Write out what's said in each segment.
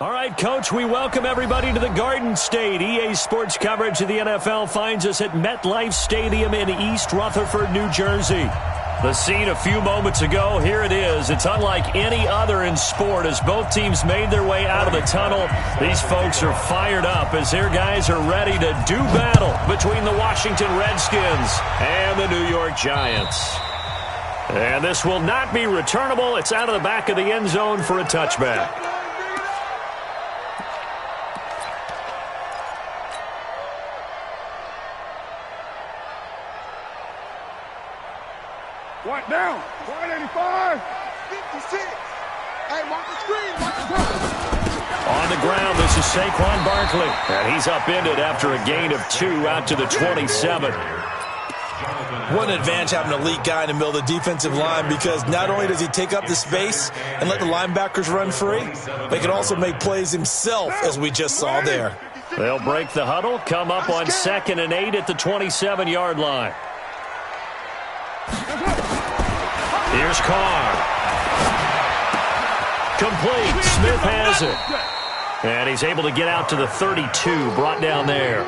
All right, Coach, we welcome everybody to the Garden State. EA Sports coverage of the NFL finds us at MetLife Stadium in East Rutherford, New Jersey. The scene a few moments ago, here it is. It's unlike any other in sport as both teams made their way out of the tunnel. These folks are fired up as their guys are ready to do battle between the Washington Redskins and the New York Giants. And this will not be returnable. It's out of the back of the end zone for a touchback. One down. 185. 56. Hey, watch the screen. Watch the screen. On the ground, this is Saquon Barkley. And he's upended after a gain of 2 out to the 27. What an advantage having an elite guy in the middle of the defensive line, because not only does he take up the space and let the linebackers run free, but he can also make plays himself, as we just saw there. They'll break the huddle, come up on 2nd and 8 at the 27-yard line. Here's Carr. Complete. Smith has it. And he's able to get out to the 32, brought down there.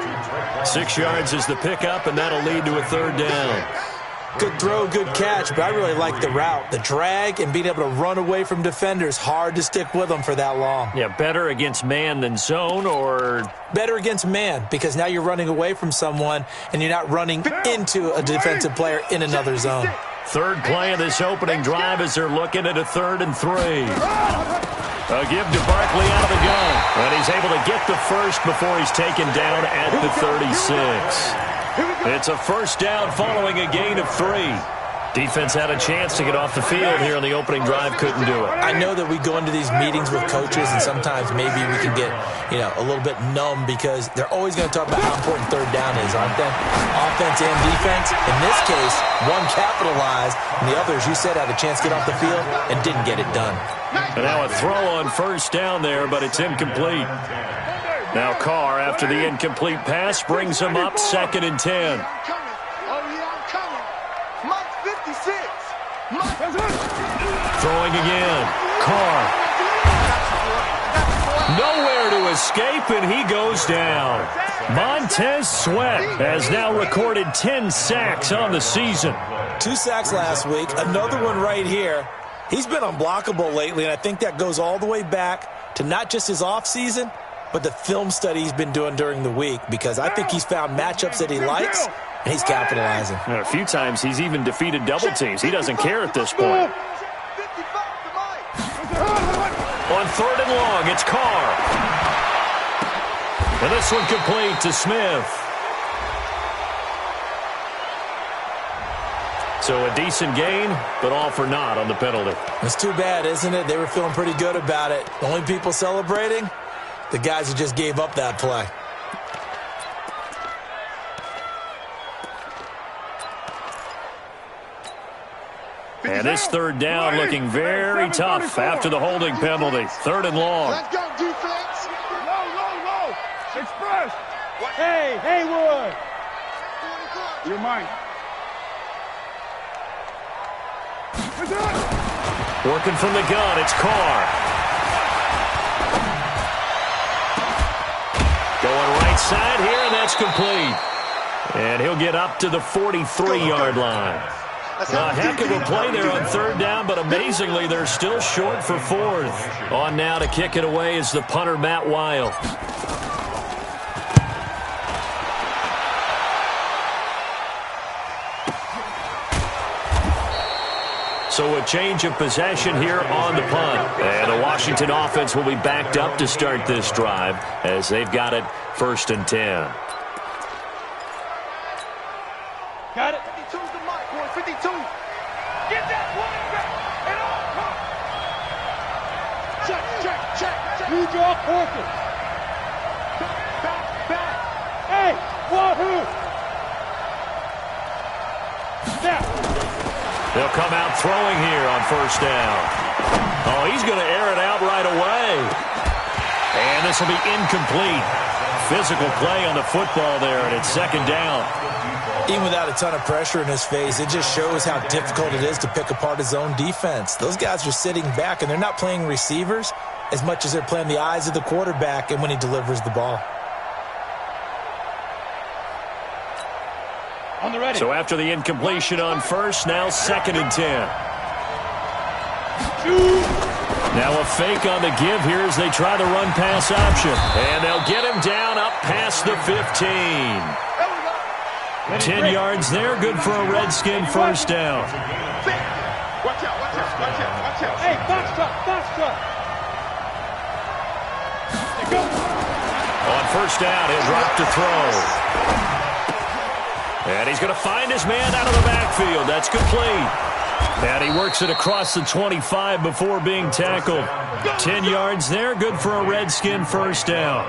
6 yards is the pickup, and that'll lead to a 3rd down. Good throw, good catch, but I really like the route. The drag and being able to run away from defenders, hard to stick with them for that long. Yeah, better against man than zone, or? Better against man, because now you're running away from someone, and you're not running into a defensive player in another zone. 3rd play of this opening drive as they're looking at a 3rd and 3. A give to Barkley out of the gun. And he's able to get the first before he's taken down at the 36. It's a 1st down following a gain of 3. Defense had a chance to get off the field here on the opening drive, couldn't do it. I know that we go into these meetings with coaches, and sometimes maybe we can get, a little bit numb, because they're always going to talk about how important 3rd down is, aren't they? Offense and defense. In this case, one capitalized, and the others, you said, had a chance to get off the field and didn't get it done. And now a throw on 1st down there, but it's incomplete. Now Carr, after the incomplete pass, brings him up 2nd and 10. Throwing again. Carr. Nowhere to escape, and he goes down. Montez Sweat has now recorded 10 sacks on the season. 2 sacks last week, another one right here. He's been unblockable lately, and I think that goes all the way back to not just his offseason, but the film study he's been doing during the week, because I think he's found matchups that he likes, and he's capitalizing. A few times he's even defeated double teams. He doesn't care at this point. On 3rd and long, it's Carr. And this one complete to Smith. So a decent gain, but all for naught on the penalty. It's too bad, isn't it? They were feeling pretty good about it. The only people celebrating, the guys who just gave up that play. And this 3rd down looking very tough after the holding penalty. 3rd and long. Let's go, defense. Low. Express. Hey, Haywood. You're mine. Working from the gun, it's Carr. Going right side here, and that's complete. And he'll get up to the 43-yard line. A heck of a play there on 3rd down, but amazingly, they're still short for 4th. On now to kick it away is the punter, Matt Weil. So a change of possession here on the punt. And the Washington offense will be backed up to start this drive as they've got it 1st and 10. Got it. 52's the mark, boy. 52. Get that one back. And on. Check. New draw, Orchid. Back. Hey, Wahoo. Now. They'll come out throwing here on 1st down. Oh, he's going to air it out right away. And this will be incomplete. Physical play on the football there, and it's 2nd down. Even without a ton of pressure in his face, it just shows how difficult it is to pick apart his own defense. Those guys are sitting back, and they're not playing receivers as much as they're playing the eyes of the quarterback and when he delivers the ball. On the ready. So after the incompletion on first, now 2nd and 10. Now a fake on the give here as they try the run-pass option. And they'll get him down up past the 15. 10 yards there, good for a Redskin first down. Watch out, watch out, watch out, watch out. Hey, box truck. On first down, he'll drop to throw. And he's going to find his man out of the backfield. That's complete. And he works it across the 25 before being tackled. 10 yards there, good for a Redskin first down.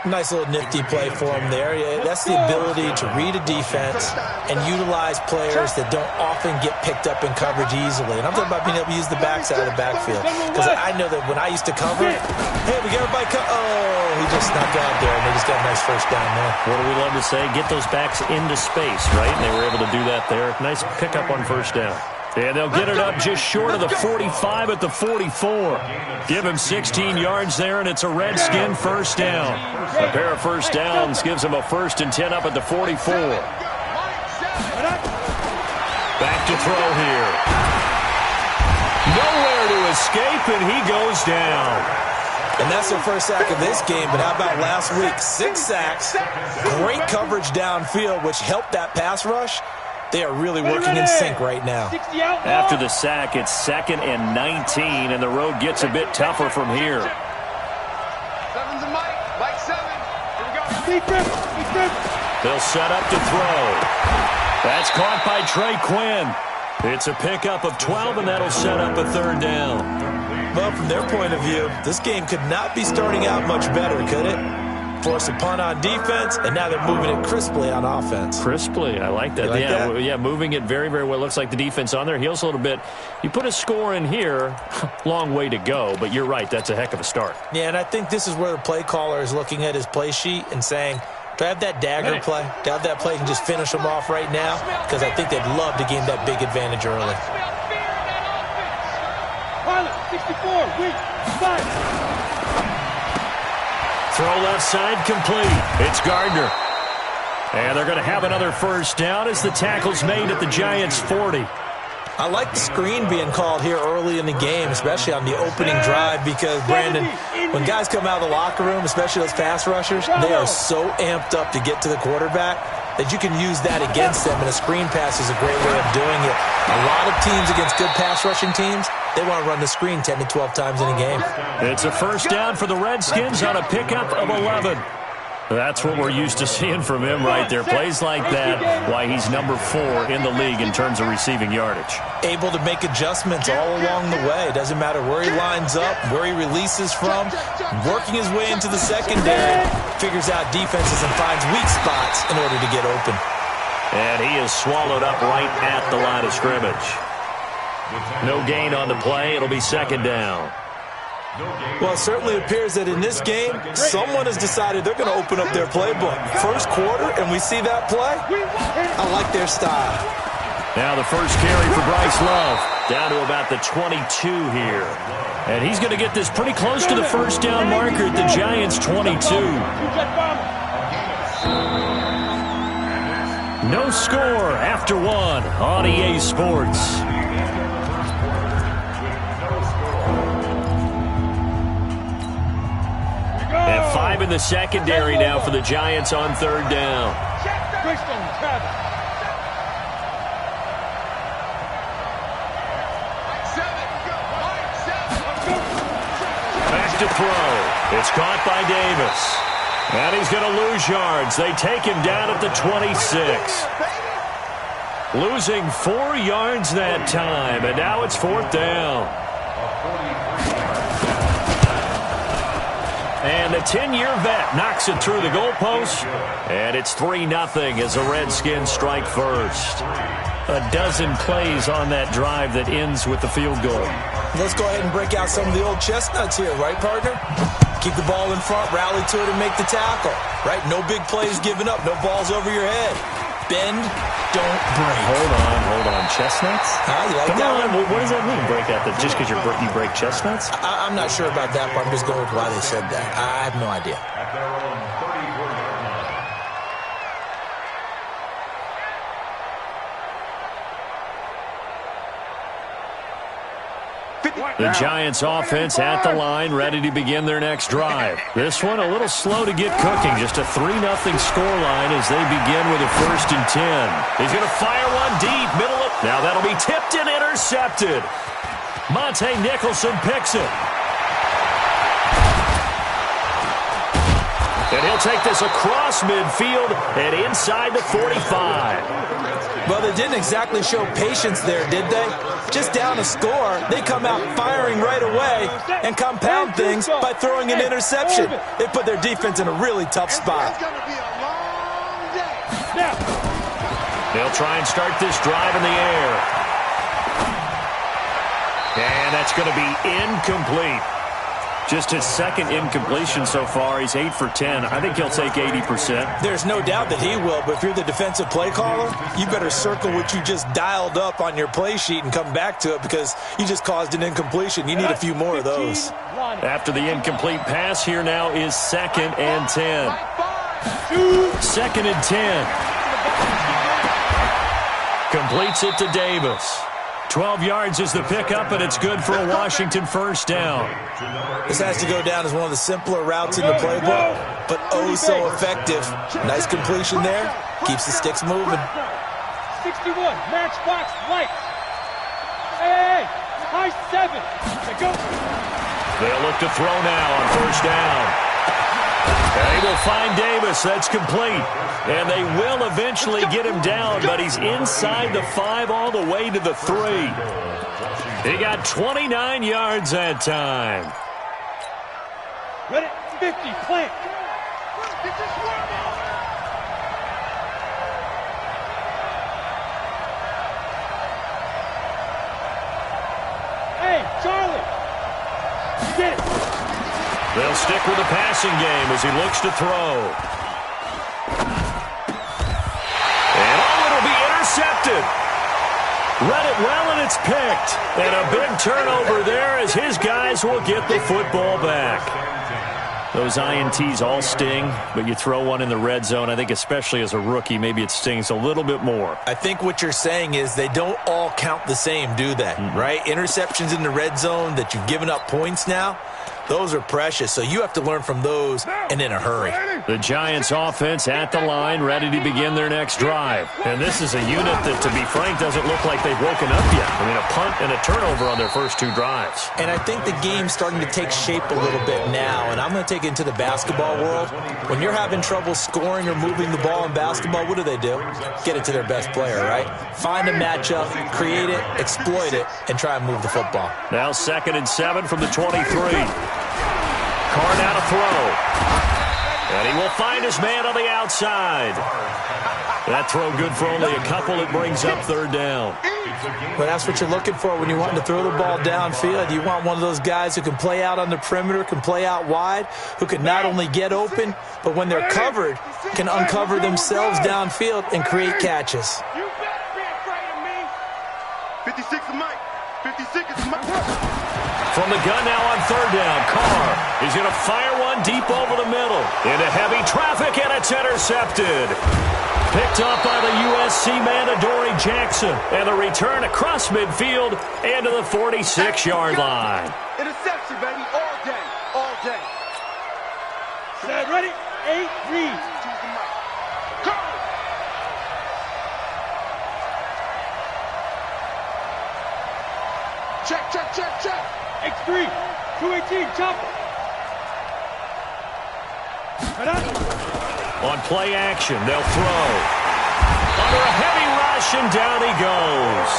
Nice little nifty play for him there. Yeah, that's the ability to read a defense and utilize players that don't often get picked up in coverage easily. And I'm talking about being able to use the backside of the backfield. Because I know that when I used to cover, hey, we got everybody he just snuck out there, and they just got a nice first down there. What do we love to say? Get those backs into space, right? And they were able to do that there. Nice pickup on first down. And they'll get it up just short of the 45 at the 44. Give him 16 yards there, and it's a Redskin first down. A pair of first downs gives him a 1st and 10 up at the 44. Back to throw here. Nowhere to escape, and he goes down. And that's their first sack of this game, but how about last week? 6 sacks, great coverage downfield, which helped that pass rush. They are really working in sync right now. After the sack, it's 2nd and 19, and the road gets a bit tougher from here. 7's a Mike 7. Here we go. They'll set up to throw. That's caught by Trey Quinn. It's a pickup of 12, and that'll set up a 3rd down. Well, from their point of view, this game could not be starting out much better, could it? Force a punt on defense, and now they're moving it crisply on offense. Crisply, I like that. You like that? Yeah, moving it very, very well. Looks like the defense on their heels a little bit. You put a score in here, long way to go, but you're right, that's a heck of a start. Yeah, and I think this is where the play caller is looking at his play sheet and saying, do I have that dagger play? Do I have that play and just finish them off right now? Because I think they'd love to gain that big advantage early. Pilot, 64, weak, 5. Throw left side complete. It's Gardner. And they're going to have another first down as the tackle's made at the Giants' 40. I like the screen being called here early in the game, especially on the opening drive, because, Brandon, when guys come out of the locker room, especially those pass rushers, they are so amped up to get to the quarterback that you can use that against them, and a screen pass is a great way of doing it. A lot of teams against good pass rushing teams, they want to run the screen 10 to 12 times in a game. It's a first down for the Redskins on a pickup of 11. That's what we're used to seeing from him right there. Plays like that, why he's number 4 in the league in terms of receiving yardage. Able to make adjustments all along the way. Doesn't matter where he lines up, where he releases from, working his way into the secondary, figures out defenses and finds weak spots in order to get open. And he is swallowed up right at the line of scrimmage. No gain on the play. It'll be 2nd down. Well, it certainly appears that in this game, someone has decided they're going to open up their playbook. First quarter, and we see that play. I like their style. Now the first carry for Bryce Love, down to about the 22 here. And he's going to get this pretty close to the first down marker at the Giants' 22. No score after 1 on EA Sports. And 5 in the secondary now for the Giants on 3rd down. Back to throw. It's caught by Davis. And he's going to lose yards. They take him down at the 26. Losing 4 yards that time. And now it's 4th down. And the 10-year vet knocks it through the goalpost. And it's 3-0 as the Redskins strike first. A dozen plays on that drive that ends with the field goal. Let's go ahead and break out some of the old chestnuts here, right, partner? Keep the ball in front, rally to it, and make the tackle, right? No big plays given up, no balls over your head. Bend, don't break. Hold on. Chestnuts? You like Come that on. one? What does that mean, break out? Just because you break chestnuts? I'm not sure about that, but I'm just going with why they said that. I have no idea. The Giants offense at the line, ready to begin their next drive. This one a little slow to get cooking. Just a 3-0 scoreline as they begin with a 1st and 10. He's going to fire one deep, middle of... Now that'll be tipped and intercepted. Monte Nicholson picks it. And he'll take this across midfield and inside the 45. Well, they didn't exactly show patience there, did they? Just down a score, they come out firing right away and compound things by throwing an interception. They put their defense in a really tough spot. It's gonna be a long day. They'll try and start this drive in the air. And that's going to be incomplete. Just his second incompletion so far. He's 8 for 10. I think he'll take 80%. There's no doubt that he will, but if you're the defensive play caller, you better circle what you just dialed up on your play sheet and come back to it because you just caused an incompletion. You need a few more of those. After the incomplete pass, here now is 2nd and 10. 2nd and 10. Completes it to Davis. 12 yards is the pickup, and it's good for a Washington 1st down. This has to go down as one of the simpler routes in the playbook, but oh so effective. Nice completion there. Keeps the sticks moving. 61, matchbox right. Hey, high 7. Go. They'll look to throw now on 1st down. They will find Davis. That's complete. And they will eventually get him down, but he's inside the 5 all the way to the 3. He got 29 yards that time. Ready, 50, plant. Hey, Charlie. Get it. They'll stick with the passing game as he looks to throw. And it'll be intercepted. Read it well, and it's picked. And a big turnover there as his guys will get the football back. Those INTs all sting, but you throw one in the red zone, I think especially as a rookie, maybe it stings a little bit more. I think what you're saying is they don't all count the same, do they? Right? Interceptions in the red zone that you've given up points now, those are precious, so you have to learn from those and in a hurry. The Giants offense at the line, ready to begin their next drive. And this is a unit that, to be frank, doesn't look like they've woken up yet. I mean, a punt and a turnover on their first 2 drives. And I think the game's starting to take shape a little bit now, and I'm going to take it into the basketball world. When you're having trouble scoring or moving the ball in basketball, what do? Get it to their best player, right? Find a matchup, create it, exploit it, and try and move the football. Now 2nd and 7 from the 23. Carr now to throw. And he will find his man on the outside. That throw good for only a couple. It brings up 3rd down. Well, that's what you're looking for when you're wanting to throw the ball downfield. You want one of those guys who can play out on the perimeter, can play out wide, who can not only get open, but when they're covered, can uncover themselves downfield and create catches. You better be afraid of me. 56 is Mike. 56 is Mike. From the gun now on 3rd down, Carr. He's going to fire one deep over the middle. Into heavy traffic, and it's intercepted. Picked up by the USC man, Adoree Jackson. And the return across midfield and to the 46-yard line. Interception, baby, all day, all day. Set, ready, 8, read. Check, check, check, check. X3, 218, chopper. On play action, they'll throw. Under a heavy rush, and down he goes.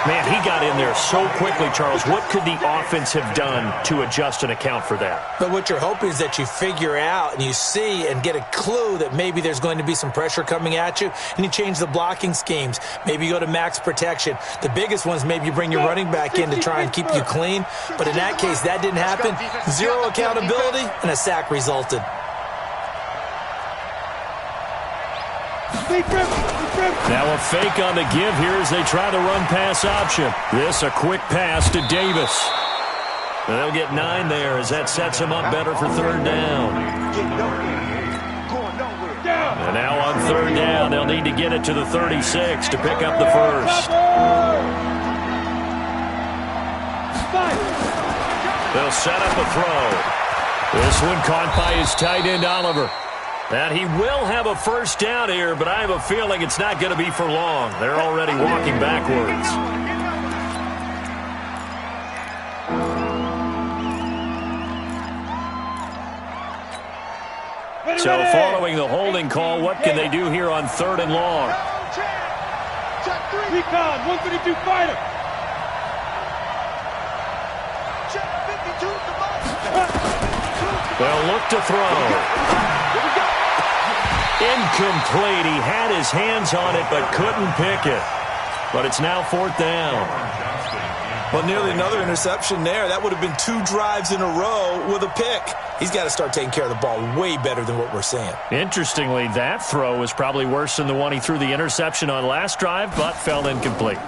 Man, he got in there so quickly, Charles. What could the offense have done to adjust and account for that? But what you're hoping is that you figure out and you see and get a clue that maybe there's going to be some pressure coming at you, and you change the blocking schemes. Maybe you go to max protection. The biggest ones, maybe you bring your running back in to try and keep you clean. But in that case, that didn't happen. 0 accountability, and a sack resulted. Now a fake on the give here as they try the run-pass option. This a quick pass to Davis. And they'll get 9 there as that sets him up better for third down. And now on third down, they'll need to get it to the 36 to pick up the first. They'll set up a throw. This one caught by his tight end, Oliver. And he will have a first down here, but I have a feeling it's not going to be for long. They're already walking backwards. So following the holding call, what can they do here on third and long? Recon, 132 fighter. They'll look to throw. Incomplete. He had his hands on it but couldn't pick it. But it's now fourth down. Well, nearly another interception there. That would have been 2 drives in a row with a pick. He's got to start taking care of the ball way better than what we're seeing. Interestingly, that throw was probably worse than the one he threw the interception on last drive, but fell incomplete.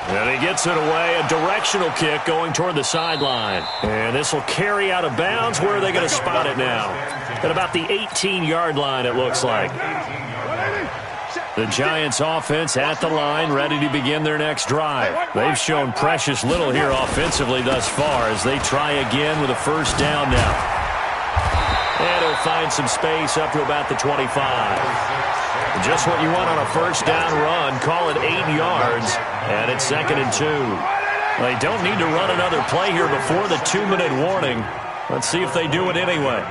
And he gets it away, a directional kick going toward the sideline. And this will carry out of bounds. Where are they going to spot it now? At about the 18-yard line, it looks like. The Giants offense at the line, ready to begin their next drive. They've shown precious little here offensively thus far as they try again with a first down now. And he'll find some space up to about the 25. Just what you want on a first down run. Call it 8 yards, and it's 2nd and 2. They don't need to run another play here before the 2-minute warning. Let's see if they do it anyway.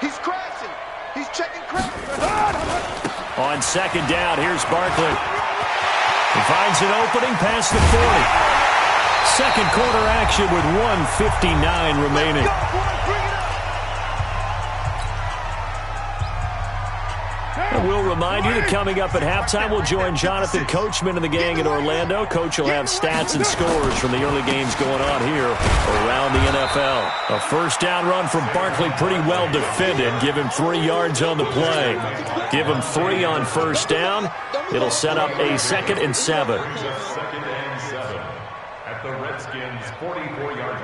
He's crashing. He's checking crashing. On second down, here's Barkley. He finds an opening past the 40. Second quarter action with 1:59 remaining. And we'll remind you that coming up at halftime, we'll join Jonathan Coachman and the gang in Orlando. Coach will have stats and scores from the early games going on here around the NFL. A first down run from Barkley, pretty well defended. Give him 3 yards on the play. Give him 3 on first down. It'll set up a 2nd and 7. At the Redskins' 44-yard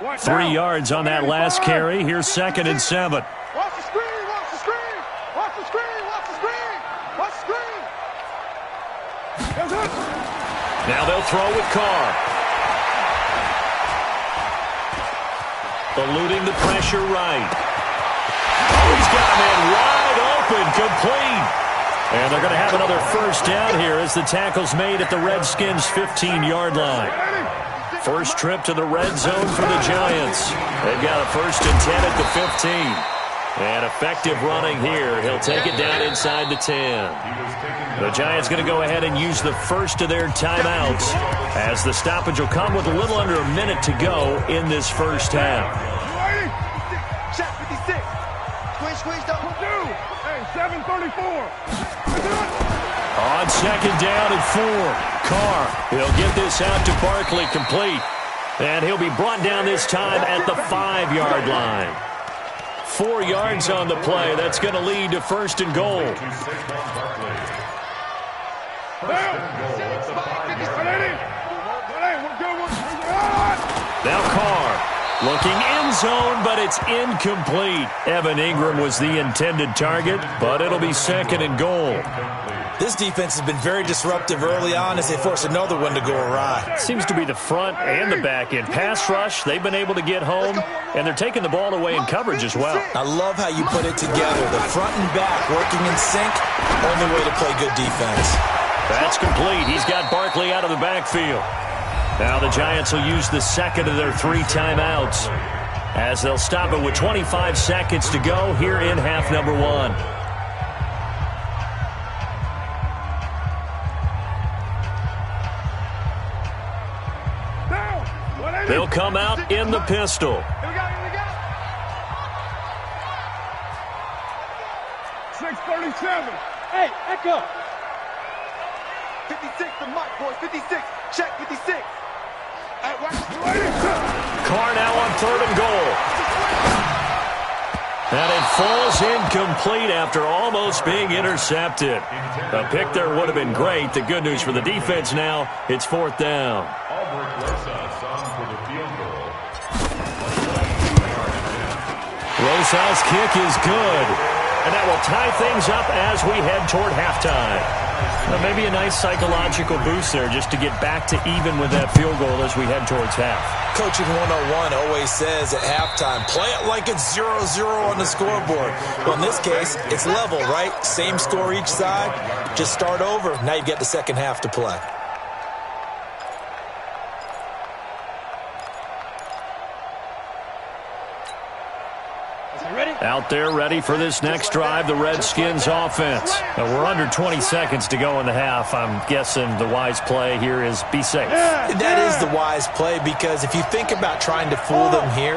line. 3 yards on that last carry. Here's 2nd and 7. Watch the screen, watch the screen, watch the screen, watch the screen, watch the screen. Now they'll throw with Carr. Eluding the pressure right. Oh, he's got a man wide open, complete. And they're going to have another first down here as the tackle's made at the Redskins' 15-yard line. First trip to the red zone for the Giants. They've got a 1st and 10 at the 15. And effective running here. He'll take it down inside the 10. The Giants going to go ahead and use the first of their timeouts as the stoppage will come with a little under a minute to go in this first half. Shot 56. Squeeze, don't do. Hey, 7:34. On second down and 4. Carr, he'll get this out to Barkley, complete. And he'll be brought down this time at the 5-yard line. 4 yards on the play. That's going to lead to 1st and goal. Now Carr looking end zone, but it's incomplete. Evan Ingram was the intended target, but it'll be 2nd and goal. This defense has been very disruptive early on as they force another one to go awry. Seems to be the front and the back end. Pass rush, they've been able to get home, and they're taking the ball away in coverage as well. I love how you put it together. The front and back working in sync, only way to play good defense. That's complete. He's got Barkley out of the backfield. Now the Giants will use the 2nd of their 3 timeouts as they'll stop it with 25 seconds to go here in half number 1. They'll come out in the pistol. Here we go. 6:37. Hey, echo. 56 to Mike, boys. 56. Check 56. Carr now on 3rd and goal. And it falls incomplete after almost being intercepted. A pick there would have been great. The good news for the defense now, it's 4th down. Rosas' kick is good. And that will tie things up as we head toward halftime. Well, maybe a nice psychological boost there just to get back to even with that field goal as we head towards half. Coaching 101 always says at halftime, play it like it's 0-0 on the scoreboard. Well, in this case, it's level, right? Same score each side. Just start over. Now you get the second half to play. Out there ready for this next drive, the Redskins offense. Now, we're under 20 seconds to go in the half. I'm guessing the wise play here is be safe. That is the wise play because if you think about trying to fool them here,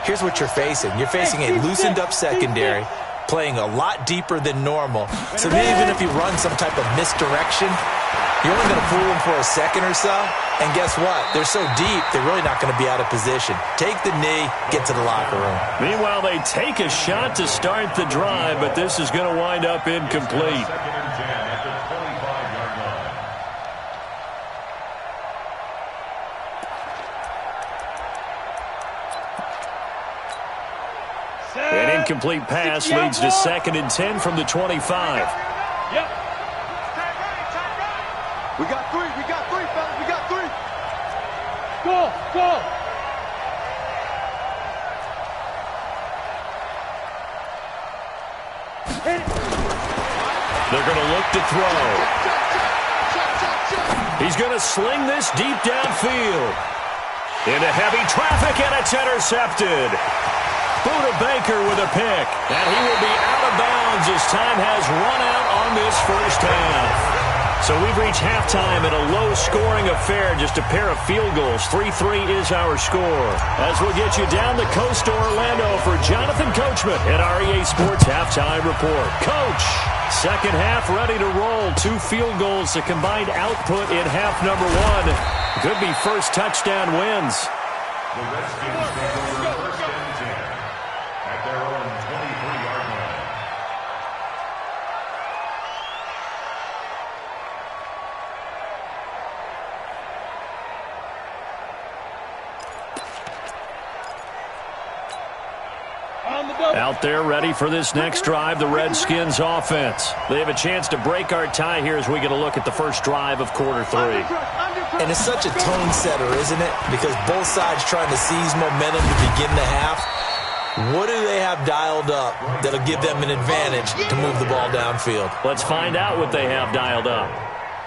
here's what you're facing. You're facing a loosened up secondary, playing a lot deeper than normal. So even if you run some type of misdirection, you're only going to fool them for a second or so. And guess what? They're so deep, they're really not going to be out of position. Take the knee, get to the locker room. Meanwhile, they take a shot to start the drive, but this is going to wind up incomplete. An incomplete pass leads to 2nd and 10 from the 25. Yep. We got three, fellas, we got 3. Go. They're going to look to throw. He's going to sling this deep downfield. Into heavy traffic, and it's intercepted. Buda Baker with a pick. And he will be out of bounds as time has run out on this first half. So we've reached halftime in a low-scoring affair, just a pair of field goals. 3-3 is our score. As we'll get you down the coast to Orlando for Jonathan Coachman at our EA Sports Halftime Report. Coach, second half ready to roll. 2 field goals, the combined output in half number 1. Could be first touchdown wins. The Redskins take over 1st and 10 at their own 23-yard line. Out there ready for this next drive, the Redskins offense. They have a chance to break our tie here as we get a look at the first drive of quarter 3. And it's such a tone setter, isn't it? Because both sides trying to seize momentum to begin the half. What do they have dialed up that'll give them an advantage to move the ball downfield? Let's find out what they have dialed up.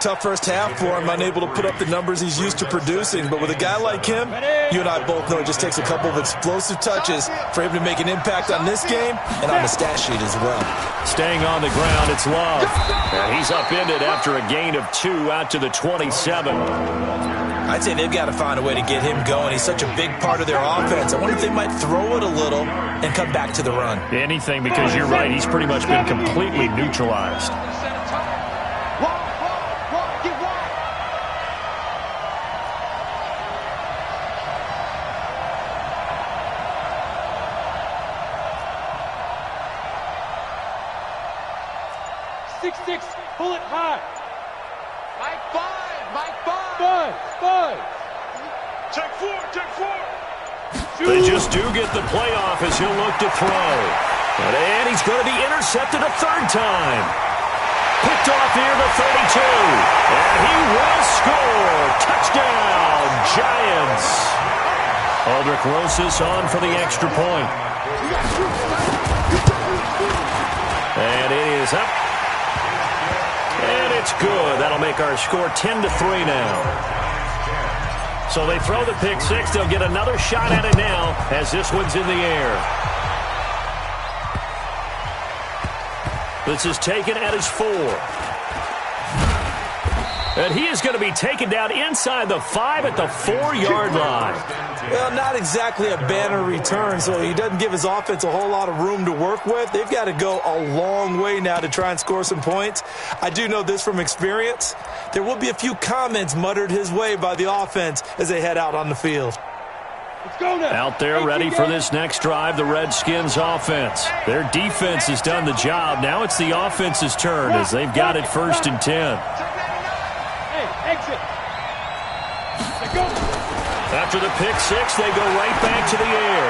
Tough first half for him, unable to put up the numbers he's used to producing. But with a guy like him, you and I both know it just takes a couple of explosive touches for him to make an impact on this game and on the stat sheet as well. Staying on the ground, it's Love. And he's upended after a gain of 2 out to the 27. I'd say they've got to find a way to get him going. He's such a big part of their offense. I wonder if they might throw it a little and come back to the run. Anything, because you're right, he's pretty much been completely neutralized. Pull it high. Mike 5. Check 4. They just do get the playoff as he'll look to throw. And he's going to be intercepted a 3rd time. Picked off near the 32. And he will score. Touchdown, Giants. Aldrich Rosas on for the extra point. And it is up. And it's good. That'll make our score 10-3 now. So they throw the pick 6. They'll get another shot at it now as this one's in the air. This is taken at his 4. And he is going to be taken down inside the 5 at the 4-yard line. Well, not exactly a banner return, so he doesn't give his offense a whole lot of room to work with. They've got to go a long way now to try and score some points. I do know this from experience. There will be a few comments muttered his way by the offense as they head out on the field. Let's go now. Out there ready for this next drive, the Redskins offense. Their defense has done the job. Now it's the offense's turn as they've got it 1st and 10. Hey, exit. Let's go. After the pick six, they go right back to the air.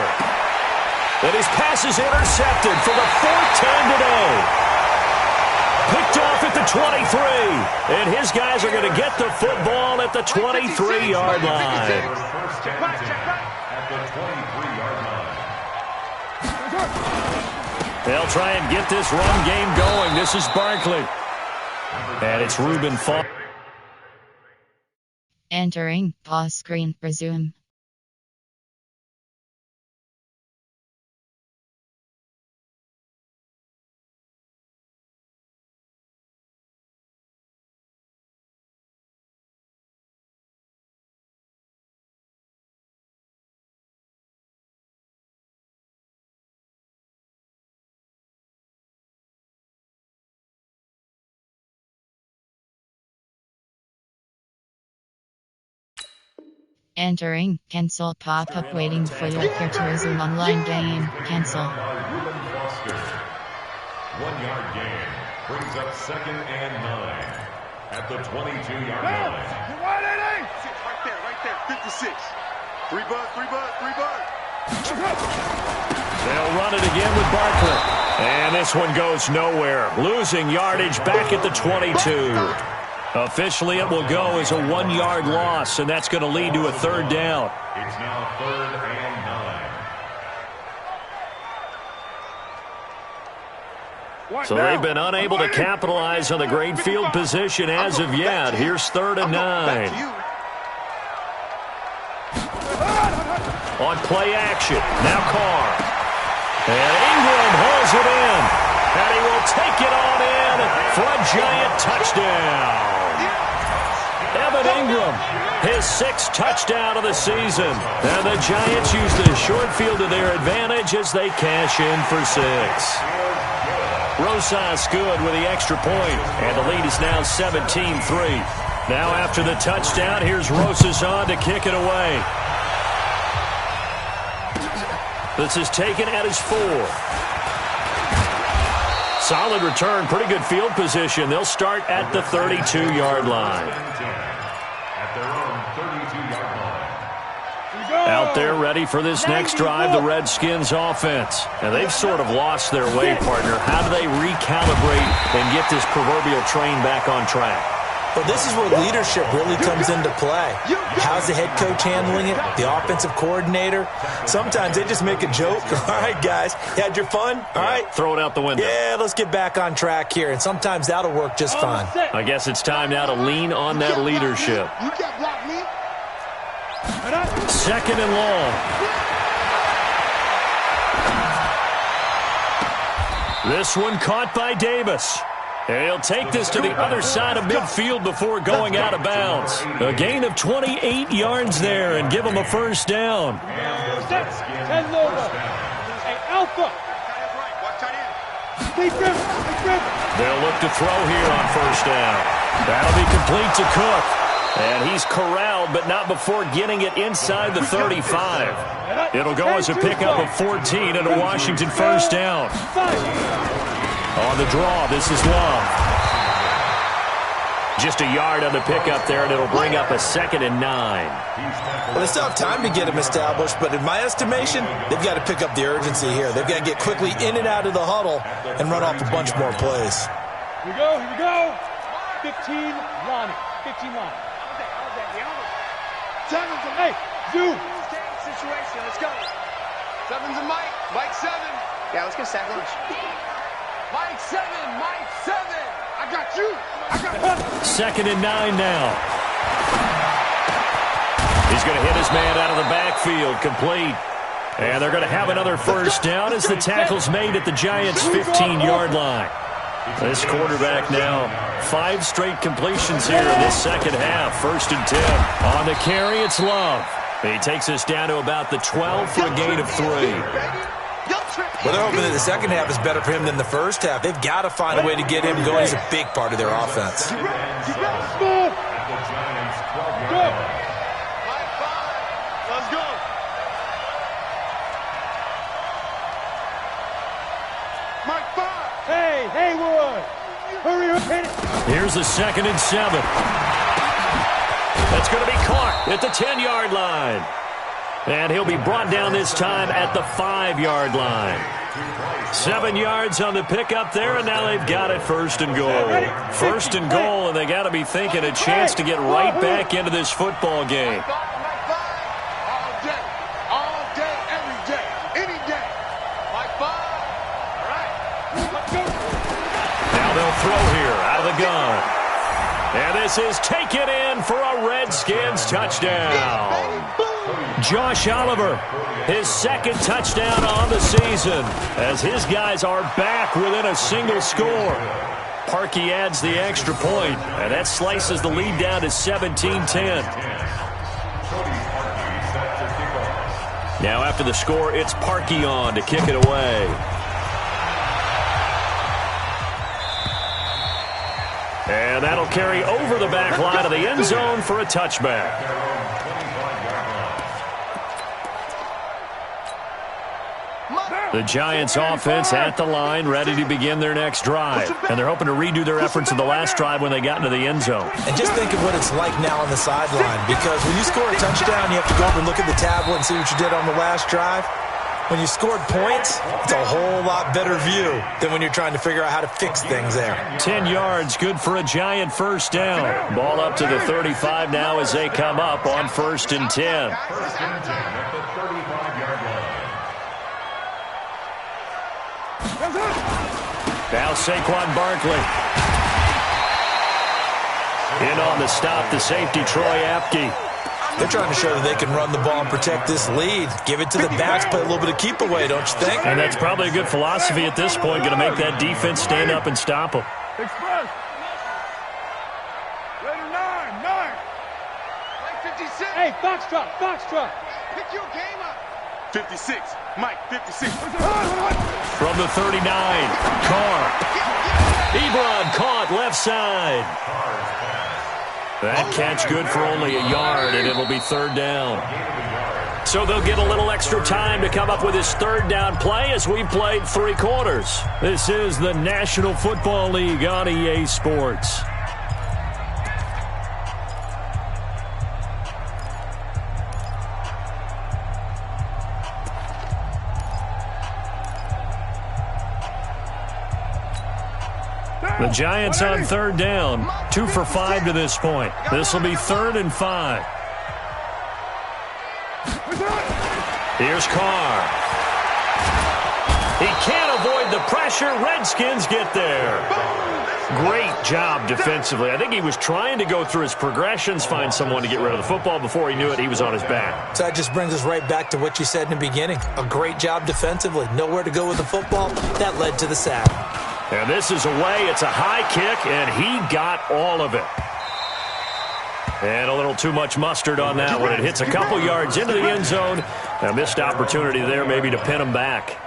And his pass is intercepted for the 4th time today. Picked off at the 23. And his guys are going to get the football at the 23-yard line. At the 23-yard line. They'll try and get this run game going. This is Barkley. And it's Reuben Foster. Entering pause screen. Resume. Entering cancel pop-up waiting for your player to resume online game. Cancel. Reuben Foster. 1-yard gain brings up 2nd and 9 at the 22-yard line. You're wide, right there, 56. 3 bud. They'll run it again with Barkley. And this one goes nowhere. Losing yardage back at the 22. Officially, it will go as a 1-yard loss, and that's going to lead to a 3rd down. It's now 3rd and 9. So they've been unable to capitalize on the great field position as of yet. Here's 3rd and 9. On play action. Now Carr. And Ingram hauls it in. And he will take it on in for a Giant touchdown. Evan Ingram, his 6th touchdown of the season. And the Giants use the short field to their advantage as they cash in for 6. Rosas good with the extra point, and the lead is now 17-3. Now after the touchdown, here's Rosas on to kick it away. This is taken at his 4. Solid return, pretty good field position. They'll start at the 32-yard line. At their own 32-yard line. Out there ready for this next drive, the Redskins offense. And they've sort of lost their way, partner. How do they recalibrate and get this proverbial train back on track? Well, this is where leadership really comes into play. How's the head coach handling it? The offensive coordinator? Sometimes they just make a joke. All right, guys, you had your fun? All right. Throw it out the window. Yeah, let's get back on track here. And sometimes that'll work just fine. I guess it's time now to lean on that leadership. You can't block me. 2nd and long. This one caught by Davis. And he'll take this to the other side of midfield before going out of bounds. A gain of 28 yards there and give him a 1st down. Hey, Alpha. They'll look to throw here on 1st down. That'll be complete to Cook. And he's corralled, but not before getting it inside the 35. It'll go as a pickup of 14 and a Washington 1st down. On the draw, this is Love. Just a yard on the pickup there, and it'll bring up a 2nd and 9. Well, they still have time to get him established, but in my estimation, they've got to pick up the urgency here. They've got to get quickly in and out of the huddle and run off a bunch more plays. Here we go. 15 Lonnie. 15 Lonnie. Hey, Zoo. Situation, let's go. 7's a Mike. Mike 7. Yeah, let's get sack lunch. Mike 7. I got you. 2nd and 9 now. He's going to hit his man out of the backfield, complete. And they're going to have another 1st down as the tackle's made at the Giants' 15-yard line. This quarterback now, 5 straight completions here in this second half. 1st and 10. On the carry, it's Love. He takes us down to about the 12 for a gain of 3. Well, they're hoping that the second half is better for him than the first half. They've got to find a way to get him going. He's a big part of their offense. Hey, Haywood! Hurry up, hit it! Here's the 2nd and 7. That's going to be caught at the 10-yard line. And he'll be brought down this time at the 5-yard line. 7 yards on the pickup there, and now they've got it 1st and goal. 1st and goal, and they got to be thinking a chance to get right back into this football game. They'll throw here out of the gun. And this is taken in for a Redskins touchdown. Josh Oliver, his 2nd touchdown on the season, as his guys are back within a single score. Parkey adds the extra point, and that slices the lead down to 17-10. Now after the score, it's Parkey on to kick it away. And that'll carry over the back line of the end zone for a touchback. The Giants offense at the line, ready to begin their next drive. And they're hoping to redo their efforts in the last drive when they got into the end zone. And just think of what it's like now on the sideline, because when you score a touchdown, you have to go over and look at the tablet and see what you did on the last drive. When you scored points, it's a whole lot better view than when you're trying to figure out how to fix things there. 10 yards, good for a Giant 1st down. Ball up to the 35 now as they come up on 1st and 10. 1st and 10 at the 35-yard line. Now Saquon Barkley. In on the stop, the safety, Troy Apke. They're trying to show that they can run the ball and protect this lead. Give it to the backs, play a little bit of keep away, don't you think? And that's probably a good philosophy at this point, going to make that defense stand up and stop them. Express. Later 9. Mike 56. Hey, Foxtrot. Pick your game up. 56. Mike 56. From the 39, Carr. Ebron caught left side. That catch good for only a yard, and it'll be 3rd down. So they'll get a little extra time to come up with his 3rd down play as we played 3 quarters. This is the National Football League on EA Sports. The Giants on 3rd down, 2 for 5 to this point. This will be 3rd and 5. Here's Carr. He can't avoid the pressure. Redskins get there. Great job defensively. I think he was trying to go through his progressions, find someone to get rid of the football. Before he knew it, he was on his back. So that just brings us right back to what you said in the beginning. A great job defensively. Nowhere to go with the football. That led to the sack. And this is away. It's a high kick, and he got all of it. And a little too much mustard on that one. It hits a couple yards into the end zone. A missed opportunity there maybe to pin him back.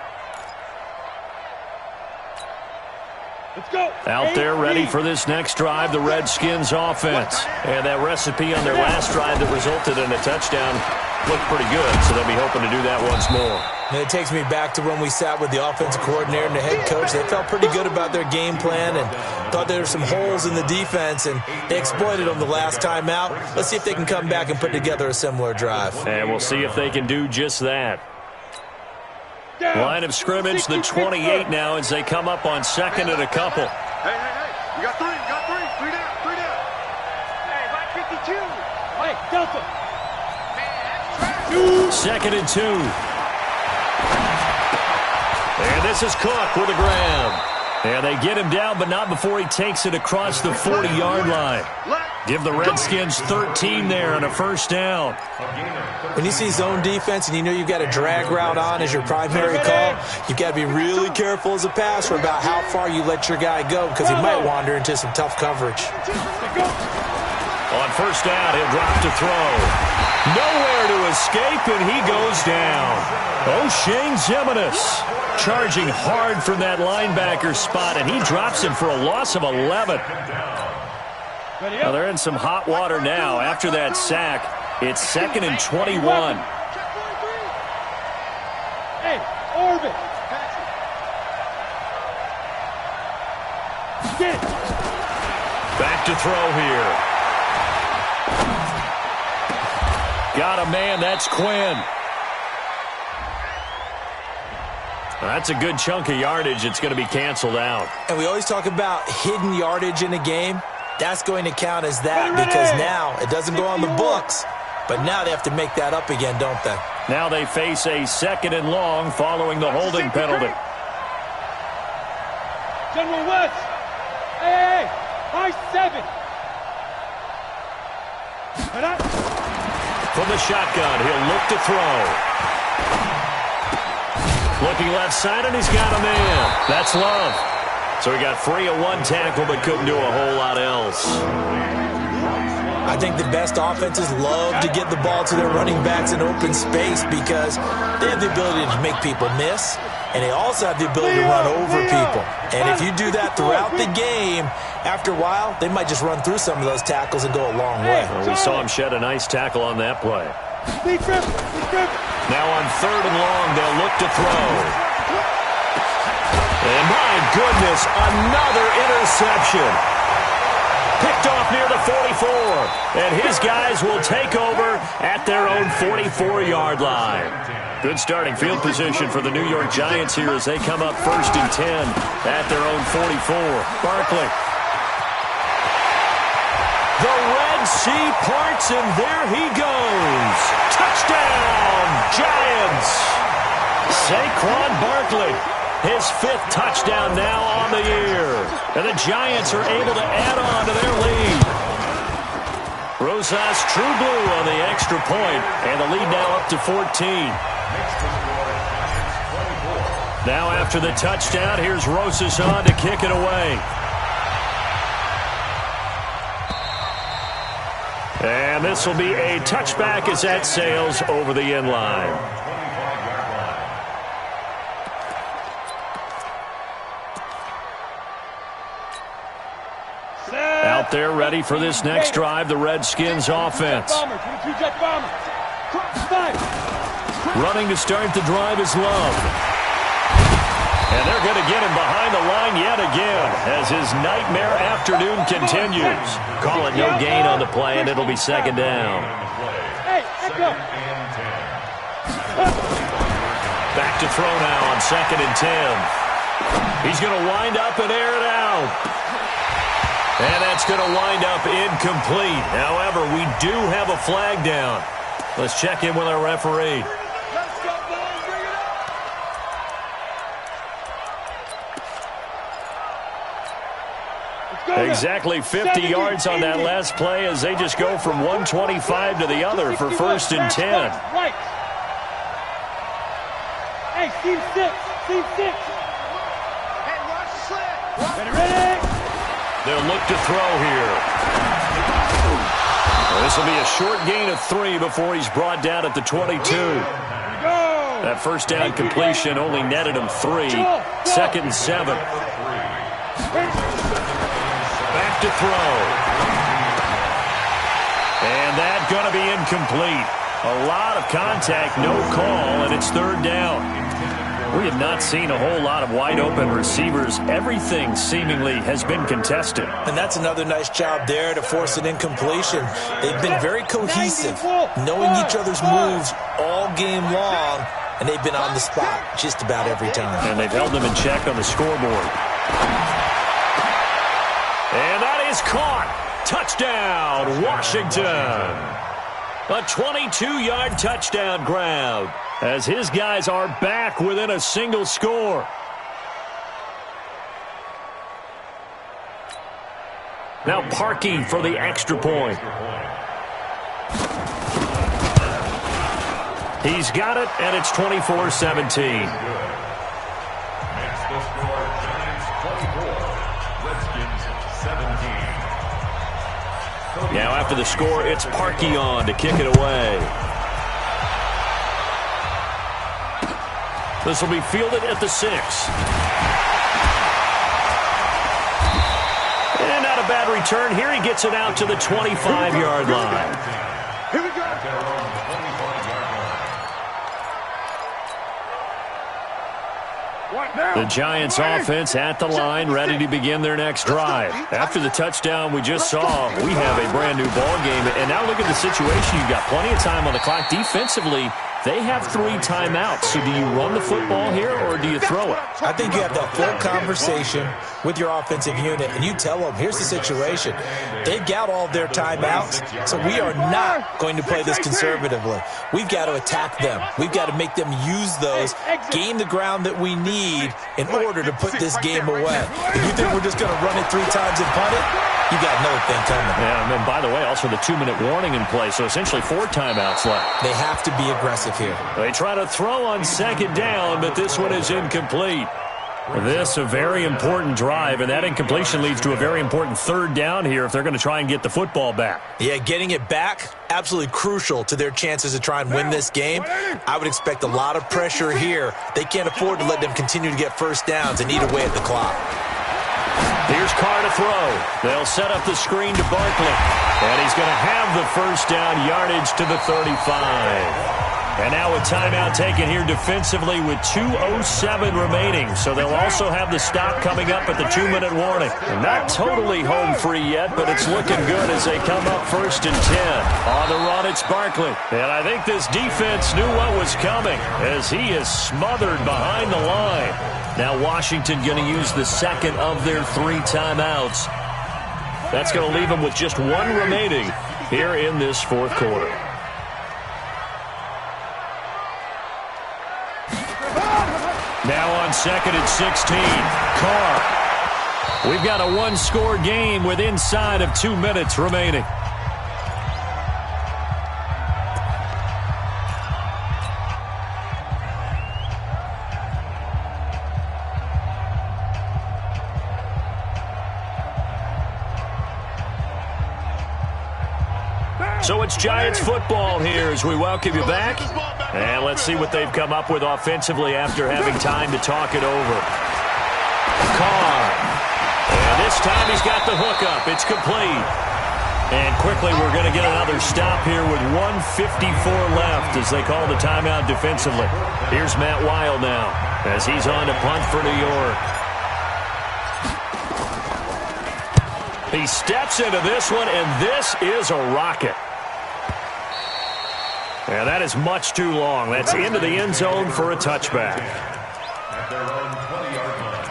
Let's go. Out there ready for this next drive, the Redskins offense. And that recipe on their last drive that resulted in a touchdown looked pretty good, so they'll be hoping to do that once more. And it takes me back to when we sat with the offensive coordinator and the head coach. They felt pretty good about their game plan and thought there were some holes in the defense, and they exploited them the last time out. Let's see if they can come back and put together a similar drive. And we'll see if they can do just that. Line of scrimmage, the 28 now as they come up on 2nd and a couple. Hey. You got 3. 3 down. Hey, Mike 52. Hey, Delta. 2nd and 2. And this is Cook with a grab. And they get him down, but not before he takes it across the 40-yard line. Give the Redskins 13 there on a first down. When you see zone defense and you know you've got a drag route on as your primary call, you've got to be really careful as a passer about how far you let your guy go because he might wander into some tough coverage. On first down, he'll drop to throw. Nowhere to escape, and he goes down. O'Shane Ximines charging hard from that linebacker spot, and he drops him for a loss of 11. Well, they're in some hot water now. After that sack, it's 2nd and 21. Hey, Orbit. Back to throw here. Got a man, that's Quinn. That's a good chunk of yardage. It's going to be canceled out. And we always talk about hidden yardage in a game. That's going to count as that because now it doesn't go on the books, but now they have to make that up again, don't they? Now they face a 2nd and long following the holding penalty. General West. Hey, high 7. From the shotgun, he'll look to throw. Looking left side, and he's got a man. That's Love. So he got free of one tackle, but couldn't do a whole lot else. I think the best offenses love to get the ball to their running backs in open space because they have the ability to make people miss, and they also have the ability to run over people. And if you do that throughout the game, after a while, they might just run through some of those tackles and go a long way. Well, we saw him shed a nice tackle on that play. Now on 3rd and long, they'll look to throw. And my goodness, another interception. Picked off near the 44. And his guys will take over at their own 44-yard line. Good starting field position for the New York Giants here as they come up 1st and 10 at their own 44. Barkley. The Red Sea parts, and there he goes. Touchdown, Giants. Saquon Barkley, his 5th touchdown now on the year. And the Giants are able to add on to their lead. Rosas True Blue on the extra point, and the lead now up to 14. Now after the touchdown, here's Rosas on to kick it away. And this will be a touchback as that sails over the end line. Out there ready for this next drive, the Redskins offense. Running to start the drive is Love. And they're going to get him behind the line yet again as his nightmare afternoon continues. Call it no gain on the play, and it'll be 2nd down. Back to throw now on 2nd and 10. He's going to wind up and air it out. And that's going to wind up incomplete. However, we do have a flag down. Let's check in with our referee. Exactly 50 yards on that last play as they just go from 125 to the other for 1st and 10. Right. Hey, team 6. Team 6. Hey, watch the slant. Ready? They'll look to throw here. Well, this will be a short gain of 3 before he's brought down at the 22. That first down completion only netted him 3. 2nd and 7. Back to throw. And that's going to be incomplete. A lot of contact, no call, and it's 3rd down. We have not seen a whole lot of wide-open receivers. Everything seemingly has been contested. And that's another nice job there to force an incompletion. They've been very cohesive, knowing each other's moves all game long, and they've been on the spot just about every time. And they've held them in check on the scoreboard. And that is caught. Touchdown, Washington. A 22-yard touchdown grab as his guys are back within a single score. Now Parkey for the extra point. He's got it, and it's 24-17. Makes the score Giants 24, Redskins 17. Now after the score, it's Parkey on to kick it away. This will be fielded at the 6. And not a bad return. Here he gets it out to the 25-yard line. Here we go. The Giants offense at the line, ready to begin their next drive. After the touchdown we just saw, we have a brand new ball game. And now look at the situation. You've got plenty of time on the clock. Defensively, they have 3 timeouts. So do you run the football here or do you throw it? I think you have that full conversation with your offensive unit, and you tell them, here's the situation. They've got all their timeouts, so we are not going to play this conservatively. We've got to attack them. We've got to make them use those, gain the ground that we need in order to put this game away. If you think we're just going to run it 3 times and punt it, you got another thing coming. Yeah, and then, by the way, also the 2-minute warning in play, so essentially 4 timeouts left. They have to be aggressive here. They try to throw on second down, but this one is incomplete. This a very important drive, and that incompletion leads to a very important 3rd down here if they're going to try and get the football back. Yeah, getting it back, absolutely crucial to their chances to try and win this game. I would expect a lot of pressure here. They can't afford to let them continue to get first downs and eat away at the clock. Here's Carr to throw. They'll set up the screen to Barkley. And he's going to have the first down, yardage to the 35. And now a timeout taken here defensively with 2:07 remaining. So they'll also have the stop coming up at the 2-minute warning. And not totally home free yet, but it's looking good as they come up 1st and 10. On the run, it's Barkley. And I think this defense knew what was coming as he is smothered behind the line. Now Washington going to use the 2nd of their 3 timeouts. That's going to leave them with just 1 remaining here in this 4th quarter. Now on 2nd and 16, Carr. We've got a 1-score game with inside of 2 minutes remaining. So it's Giants football here as we welcome you back. And let's see what they've come up with offensively after having time to talk it over. Carr. And this time he's got the hookup. It's complete. And quickly we're going to get another stop here with 1:54 left as they call the timeout defensively. Here's Matt Wild now as he's on to punt for New York. He steps into this one, and this is a rocket. And that is much too long. That's into the end zone for a touchback. At their own 20-yard line.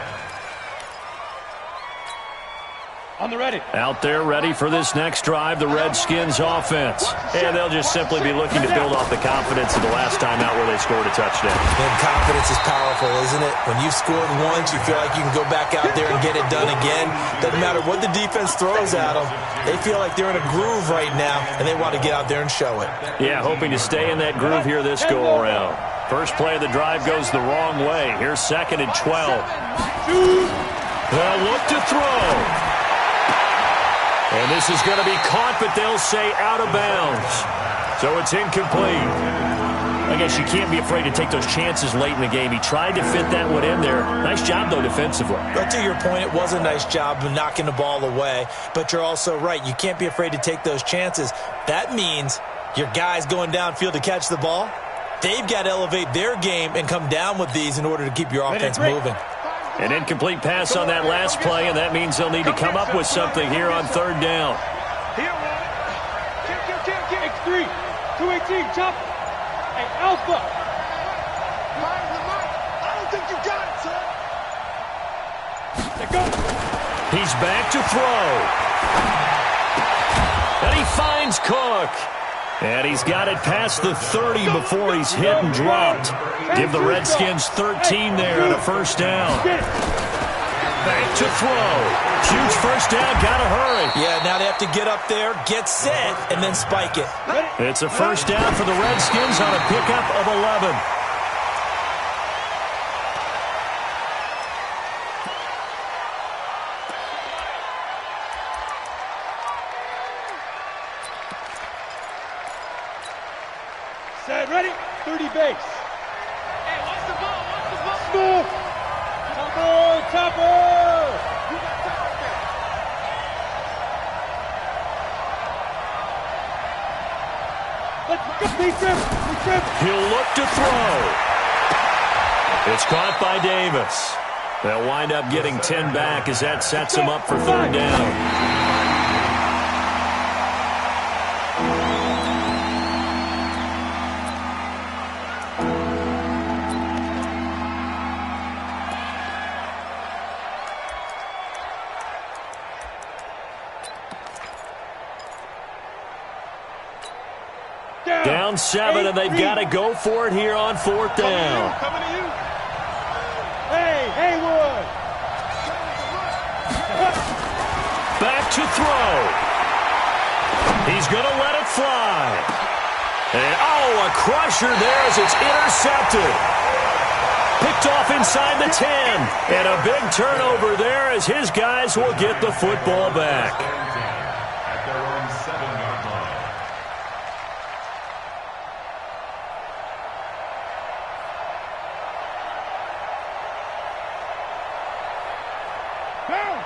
On the ready. Out there ready for this next drive, the Redskins offense. And they'll just simply be looking to build off the confidence of the last time out where they scored a touchdown. And confidence is powerful, isn't it? When you've scored once, you feel like you can go back out there and get it done again. Doesn't matter what the defense throws at them. They feel like they're in a groove right now, and they want to get out there and show it. Yeah, hoping to stay in that groove here this go-around. First play of the drive goes the wrong way. Here's 2nd and 12. They'll look to throw. And this is going to be caught, but they'll say out of bounds. So it's incomplete. I guess you can't be afraid to take those chances late in the game. He tried to fit that one in there. Nice job, though, defensively. But to your point, it was a nice job of knocking the ball away. But you're also right. You can't be afraid to take those chances. That means your guys going downfield to catch the ball, they've got to elevate their game and come down with these in order to keep your offense moving. An incomplete pass on that last play, and that means they'll need to come up with something here on 3rd down. X3, 218, chop. Hey, Alpha. I don't think you got it, son. Let go. He's back to throw. And he finds Cook. And he's got it past the 30 before he's hit and dropped. Give the Redskins 13 there on a 1st down. Back to throw. Huge first down. Got to hurry. Yeah, now they have to get up there, get set, and then spike it. It's a first down for the Redskins on a pickup of 11. Set, ready? 30 base. Hey, watch the ball, watch the ball. School. Topper, topper. You got top there. Let's go. Big trip. He'll look to throw. It's caught by Davis. They'll wind up getting 10 back as that sets him up for third down. Down 7, and they've got to go for it here on fourth down. Coming to you. Hey, Haywood. Back to throw. He's going to let it fly. And, a crusher there as it's intercepted. Picked off inside the 10. And a big turnover there as his guys will get the football back. At their own 7-yard line.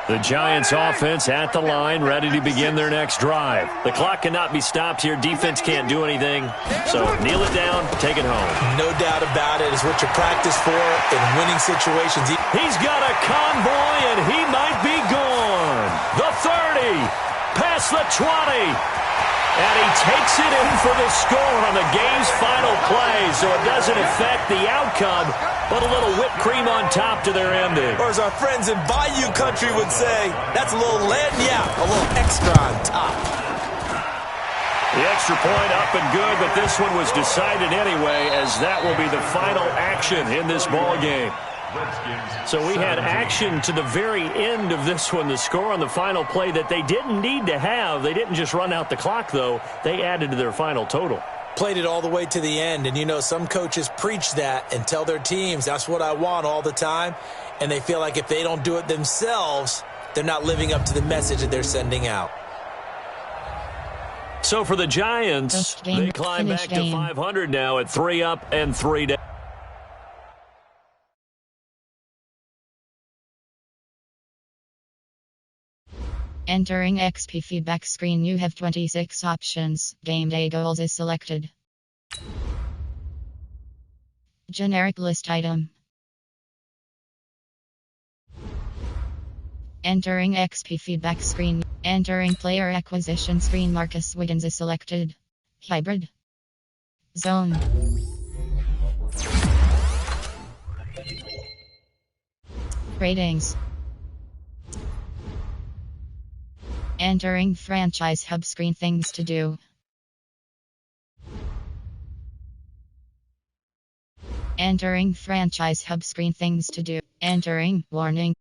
The Giants offense at the line, ready to begin their next drive. The clock cannot be stopped here. Defense can't do anything. So kneel it down, take it home. No doubt about it. It's what you practice for in winning situations. He's got a convoy, and he might be gone. The 30, past the 20. And he takes it in for the score on the game's final play, so it doesn't affect the outcome, but a little whipped cream on top to their ending. Or as our friends in Bayou Country would say, that's a little lagniappe, a little extra on top. The extra point up and good, but this one was decided anyway, as that will be the final action in this ball game. So we had action to the very end of this one, the score on the final play that they didn't need to have. They didn't just run out the clock, though. They added to their final total. Played it all the way to the end, and you know some coaches preach that and tell their teams, that's what I want all the time, and they feel like if they don't do it themselves, they're not living up to the message that they're sending out. So for the Giants, they climb back to 500 now at 3 up and 3 down. Entering XP feedback screen, you have 26 options. Game day goals is selected. Generic list item. Entering XP feedback screen. Entering player acquisition screen, Marcus Wiggins is selected. Hybrid. Zone. Ratings. Entering franchise hub screen, things to do. Entering franchise hub screen, things to do. Entering warning.